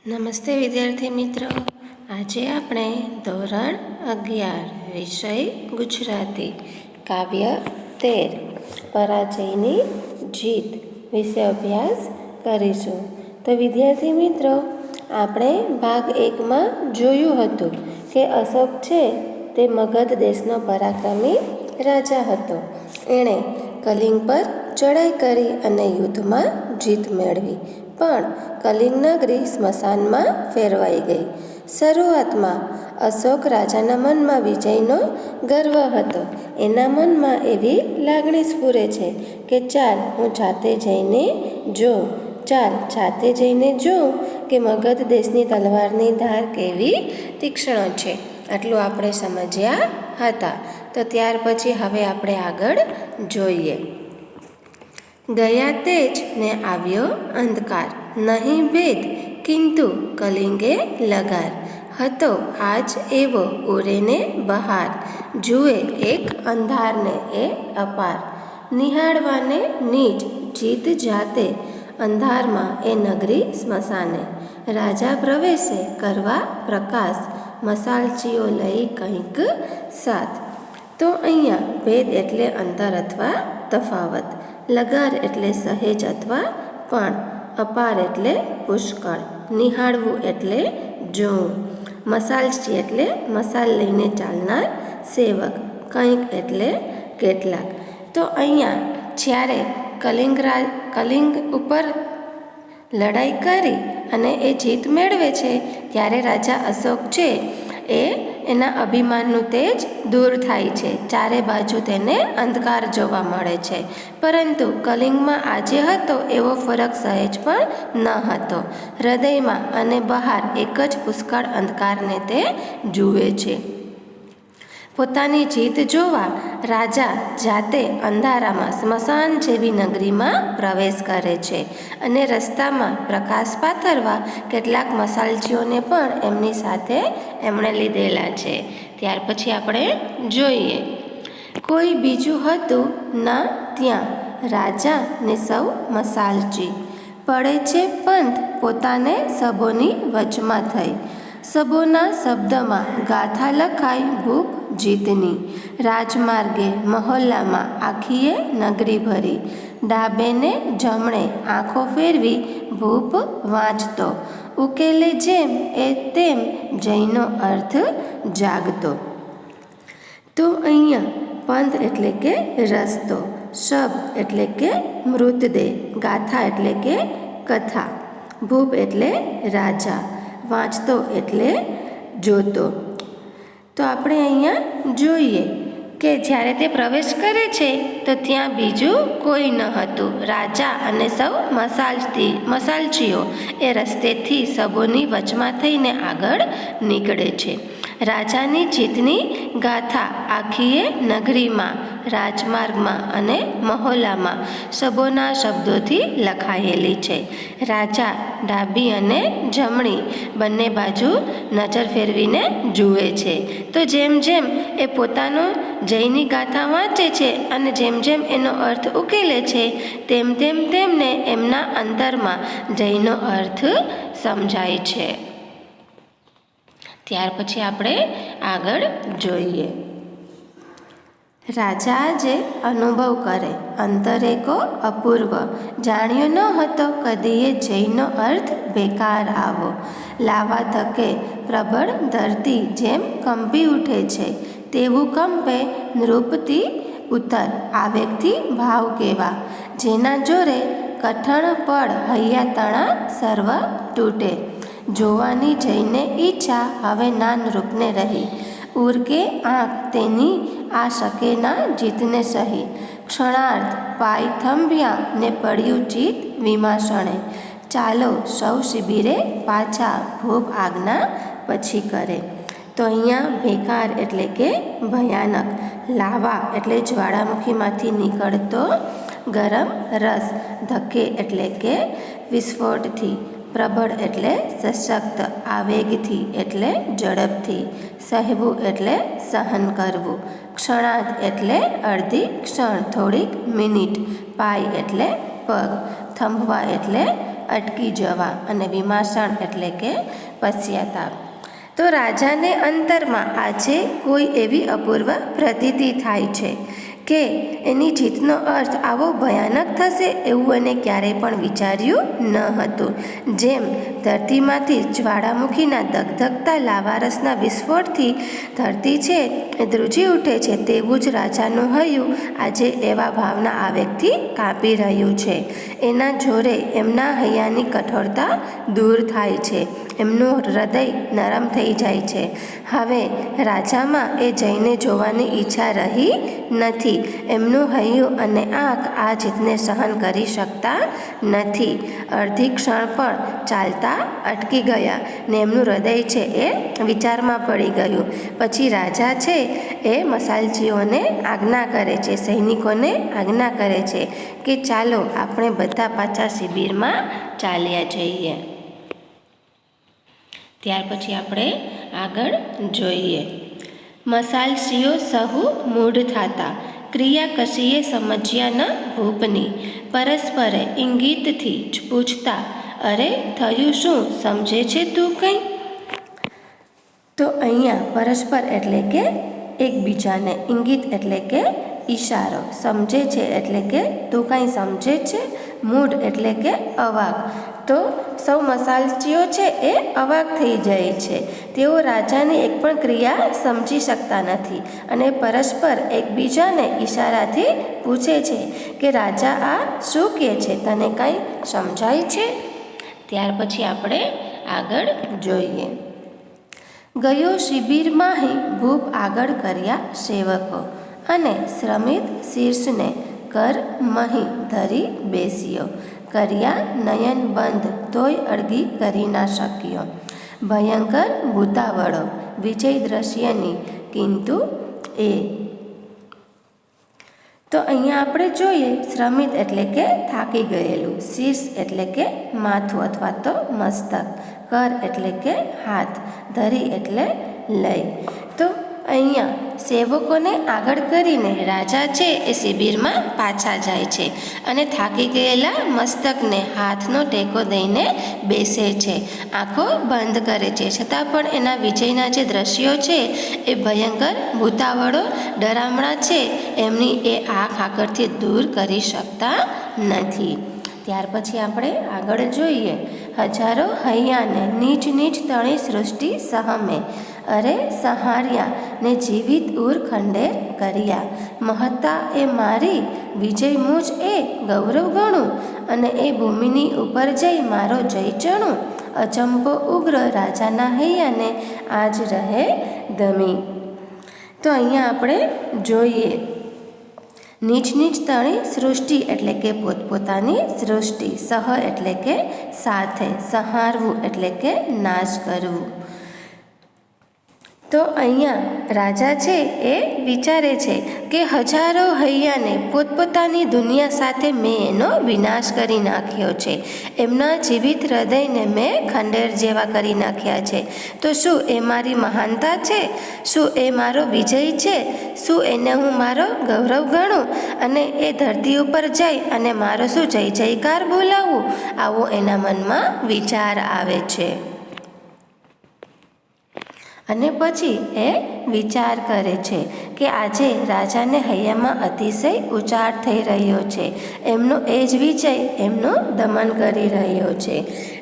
નમસ્તે વિદ્યાર્થી મિત્રો, આજે આપણે ધોરણ 11 વિષય ગુજરાતી કાવ્ય 13 પરાજયની જીત વિશે અભ્યાસ કરીશું. તો વિદ્યાર્થી મિત્રો, આપણે ભાગ 1માં જોયું હતું કે અશોક છે તે મગધ દેશનો પરાક્રમી રાજા હતો. એણે કલિંગ પર ચડાઈ કરી અને યુદ્ધમાં જીત મેળવી, પણ કલિંગ નગરી સ્મશાનમાં ફેરવાઈ ગઈ. શરૂઆતમાં અશોક રાજાના મનમાં વિજયનો ગર્વ હતો. એના મનમાં એવી લાગણી સ્ફુરે છે કે ચાલ જાતે જઈને જોઉં કે મગધ દેશની તલવારની ધાર કેવી તીક્ષ્ણ છે. આટલું આપણે સમજ્યા હતા. તો ત્યાર પછી હવે આપણે આગળ જોઈએ. ગયા તેજ ને આવ્યો અંધકાર, નહીં ભેદ કિંતુ કલિંગે લગાર. હતો આજ એવો ઉરેને બહાર, જુએ એક અંધારને એ અપાર. નિહાળવાને નીચ જીત જાતે, અંધારમાં એ નગરી સ્મશાને. રાજા પ્રવેશે કરવા પ્રકાશ, મસાલચીઓ લઈ કંઈક સાથ. તો અહીંયા ભેદ એટલે અંતર અથવા તફાવત, લગાર એટલે સહેજ અથવા પણ, અપાર એટલે પુષ્કળ, નિહાળવું એટલે જોવું, મસાલચી એટલે મસાલ લઈને ચાલનાર સેવક, કંઈક એટલે કેટલાક. તો અહીંયા જ્યારે કલિંગ ઉપર લડાઈ કરી અને એ જીત મેળવે છે ત્યારે રાજા અશોક છે એના અભિમાનનું તેજ દૂર થાય છે. ચારે બાજુ તેને અંધકાર જોવા મળે છે, પરંતુ કલિંગમાં આજે હતો એવો ફરક સહેજ પણ ન હતો. હૃદયમાં અને બહાર એક જ પુષ્કળ અંધકારને તે જુએ છે. પોતાની જીત જોવા રાજા જાતે અંધારામાં સ્મશાન જેવી નગરીમાં પ્રવેશ કરે છે અને રસ્તામાં પ્રકાશ પાથરવા કેટલાક મસાલજીઓને પણ એમની સાથે એમણે લીધેલા છે. ત્યાર પછી આપણે જોઈએ. કોઈ બીજું હતું ના ત્યાં, રાજા ને સૌ મસાલજી. પડે છે પંથ પોતાને સબોની વચમાં થઈ, સબોના શબ્દમાં ગાથા લખાય ભૂપ જીતની. રાજમાર્ગે મહોલ્લામાં આખીએ નગરી ભરી, ડાબે ને જમણે આંખો ફેરવી ભૂપ વાંચતો. ઉકેલે જેમ એ તેમ જયનો અર્થ જાગતો. તો અહીંયા પંથ એટલે કે રસ્તો, શબ એટલે કે મૃતદેહ, ગાથા એટલે કે કથા, ભૂપ એટલે રાજા, વાંચતો એટલે જોતો. તો આપણે અહીંયા જોઈએ કે જ્યારે તે પ્રવેશ કરે છે તો ત્યાં બીજું કોઈ ન હતું. રાજા અને સૌ મસાલચીઓ એ રસ્તેથી સબોની વચમાં થઈને આગળ નીકળે છે. રાજાની જીતની ગાથા આખીએ નગરીમાં, રાજમાર્ગમાં અને મહોલ્લામાં સબોના શબ્દોથી લખાયેલી છે. રાજા ડાબી અને જમણી બંને બાજુ નજર ફેરવીને જુએ છે. તો જેમ જેમ એ પોતાનો જયની ગાથા વાંચે છે અને જેમ જેમ એનો અર્થ ઉકેલે છે તેમ તેમ તેમને એમના અંતરમાં જયનો અર્થ સમજાય છે. ત્યાર પછી આપણે આગળ જોઈએ. રાજા જે અનુભવ કરે અંતરે કો અપૂર્વ, જાણ્યો ન હતો કદીએ જયનો અર્થ બેકાર આવો. લાવા થકે પ્રબળ ધરતી જેમ કંપી ઉઠે છે, તેવું કંપે નૃપતિ ઉત્તર આવેગથી ભાવ કેવા. જેના જોરે કઠણ પડ હૈયા તણા સર્વ તૂટે. જોવાની જઈને ઈચ્છા હવે ના નૃપને રહી, ઉરકે આંખ તેની આ શકે ના જીતને સહી. ક્ષણાર્થ પાય થંભ્યા ને પડ્યું ચિત્ત વિમાસણે, ચાલો સૌ શિબિરે પાછા ભૂપ આજ્ઞા પછી કરે. તો અહીંયા બેકાર એટલે કે ભયાનક, લાવા એટલે જ્વાળામુખીમાંથી નીકળતો ગરમ રસ, ધકે એટલે કે વિસ્ફોટથી, પ્રબળ એટલે સશક્ત, આવેગથી એટલે ઝડપથી, સહેવું એટલે સહન કરવું, ક્ષણાર્ધ એટલે અડધી ક્ષણ થોડીક મિનિટ, પાય એટલે પગ, થંભવા એટલે અટકી જવા અને વિમાસણ એટલે કે પશ્ચાતાપ. તો રાજાને અંતરમાં આજે કોઈ એવી અપૂર્વ પ્રતીતિ થાય છે કે એની જીતનો અર્થ આવો ભયાનક થશે એવું એને ક્યારેય પણ વિચાર્યું ન હતું. જેમ ધરતીમાંથી જ્વાળામુખીના ધગધગતા લાવારસના વિસ્ફોટથી ધરતી છે એ ધ્રુજી ઉઠે છે, તેવું જ રાજાનું હૈયું આજે એવા ભાવના આવેગથી કાપી રહ્યું છે. એના જોરે એમના હૈયાની કઠોરતા દૂર થાય છે, એમનું હૃદય નરમ થઈ જાય છે. હવે રાજામાં એ જઈને જોવાની ઈચ્છા રહી નથી. એમનું હૈયું અને આંખ આ જીતને સહન કરી શકતા નથી. અડધી ક્ષણ પણ ચાલતા અટકી ગયા ને એમનું હૃદય છે એ વિચારમાં પડી ગયું. પછી રાજા છે એ મસાલજીઓને આજ્ઞા કરે છે, સૈનિકોને આજ્ઞા કરે છે કે ચાલો આપણે બધા પાછા શિબિરમાં ચાલ્યા જઈએ. ત્યાર પછી આપણે આગળ જોઈએ. મસાલસીઓ સહુ મૂઢ થાતા, ક્રિયા કશીએ સમજ્યા ન ભૂપની, પરસ્પરે ઇંગિતથી જ પૂછતા, અરે થયું શું, સમજે છે તું કંઈ? તો અહીંયા પરસ્પર એટલે કે એકબીજાને, ઇંગિત એટલે કે ઈશારો, સમજે છે એટલે કે તું કાંઈ સમજે છે, મૂઢ એટલે કે અવાક. તો સૌ મસાલચીઓ છે એ અવાક થઈ જાય છે. તેઓ રાજાની એક પણ ક્રિયા સમજી શકતા નથી અને પરસ્પર એકબીજાને ઈશારાથી પૂછે છે કે રાજા આ શું કહે છે, તને કાંઈ સમજાય છે? ત્યાર પછી આપણે આગળ જોઈએ. ગયો શિબિરમાંહી ભૂપ આગળ કર્યા સેવકો, અને શ્રમિત શીર્ષને કર મહી ધરી બેસ્યો, કર્યા નયન બંધ તોય અડગી કરી ના શક્યો, ભયંકર ભૂતાવળો વિજય દ્રશ્યની કિંતુ એ. તો અહીંયા આપણે જોઈએ શ્રમિત એટલે કે થાકી ગયેલું, શીર્ષ એટલે કે માથું અથવા તો મસ્તક, કર એટલે કે હાથ, ધરી એટલે લઈ. તો અહીંયા સેવકોને આગળ કરીને રાજા છે એ શિબિરમાં પાછા જાય છે અને થાકી ગયેલા મસ્તકને હાથનો ટેકો દઈને બેસે છે, આંખો બંધ કરે છે. છતાં પણ એના વિજયના જે દ્રશ્યો છે એ ભયંકર ભૂતાવળો ડરામણા છે એમની એ આંખ આગળથી દૂર કરી શકતા નથી. ત્યાર પછી આપણે આગળ જોઈએ. હજારો હૈયાને નીચ નીચ તણી સૃષ્ટિ સહમે, અરે સહાર્યા ને જીવિત ઉર ખંડેર કર્યા, મહત્તા એ મારી વિજય મુજ એ ગૌરવ ગણું, અને એ ભૂમિની ઉપર જઈ મારો જય ચણું, અચંપો ઉગ્ર રાજાના હૈયાને આજ રહે ધમી. તો અહીંયા આપણે જોઈએ નીચ નીચ તણી સૃષ્ટિ એટલે કે પોતપોતાની સૃષ્ટિ, સહ એટલે કે સાથે, સંહારવું એટલે કે નાશ કરવું. તો અહીંયા રાજા છે એ વિચારે છે કે હજારો હૈયાને પોતપોતાની દુનિયા સાથે મેં એનો વિનાશ કરી નાખ્યો છે, એમના જીવિત હૃદયને મેં ખંડેર જેવા કરી નાખ્યા છે. તો શું એ મારી મહાનતા છે? શું એ મારો વિજય છે? શું એને હું મારો ગૌરવ ગણું અને એ ધરતી ઉપર જઈ અને મારો શું જય જયકાર બોલાવું? આવો એના મનમાં વિચાર આવે છે. અને પછી એ વિચાર કરે છે કે આજે રાજાને હૈયામાં અતિશય ઉચાટ થઈ રહ્યો છે, એમનો એ જ વિજય એમનો દમન કરી રહ્યો છે.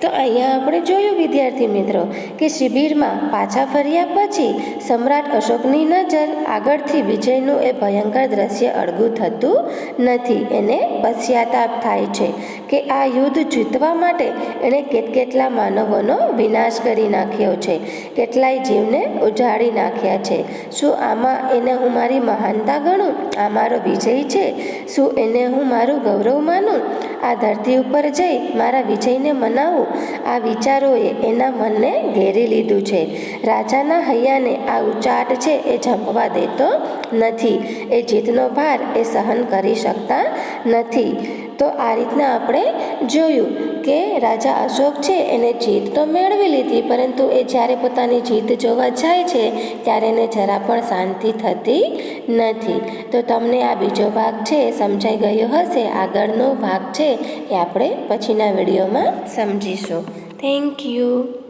તો અહીંયા આપણે જોયું વિદ્યાર્થી મિત્રો કે શિબિરમાં પાછા ફર્યા પછી સમ્રાટ અશોકની નજર આગળથી વિજયનું એ ભયંકર દ્રશ્ય અળગું થતું નથી. એને પશ્ચાતાપ થાય છે કે આ યુદ્ધ જીતવા માટે એણે કેટલા માનવોનો વિનાશ કરી નાખ્યો છે, કેટલાય જીવને ઉજાડી નાખ્યા છે. શું આમાં એને હું મારી મહાનતા ગણું? આ મારો વિજય છે? શું એને હું મારું ગૌરવ માનું? આ ધરતી ઉપર જઈ મારા વિજયને મનાવું? આ વિચારોએ એના મનને ઘેરી લીધું છે. રાજાના હૈયાને આ ઉચાટ છે એ ઝંપવા દેતો નથી, એ જીતનો ભાર એ સહન કરી શકતા નથી. તો આ રીતના આપણે જોયું કે રાજા અશોક છે એને જીત તો મેળવી લીધી, પરંતુ એ જ્યારે પોતાની જીત જોવા જાય છે ત્યારે એને જરા પણ શાંતિ થતી નથી. તો તમને આ બીજો ભાગ છે સમજાઈ ગયો હશે. આગળનો ભાગ છે એ આપણે પછીના વિડીયોમાં સમજીશું. Thank you.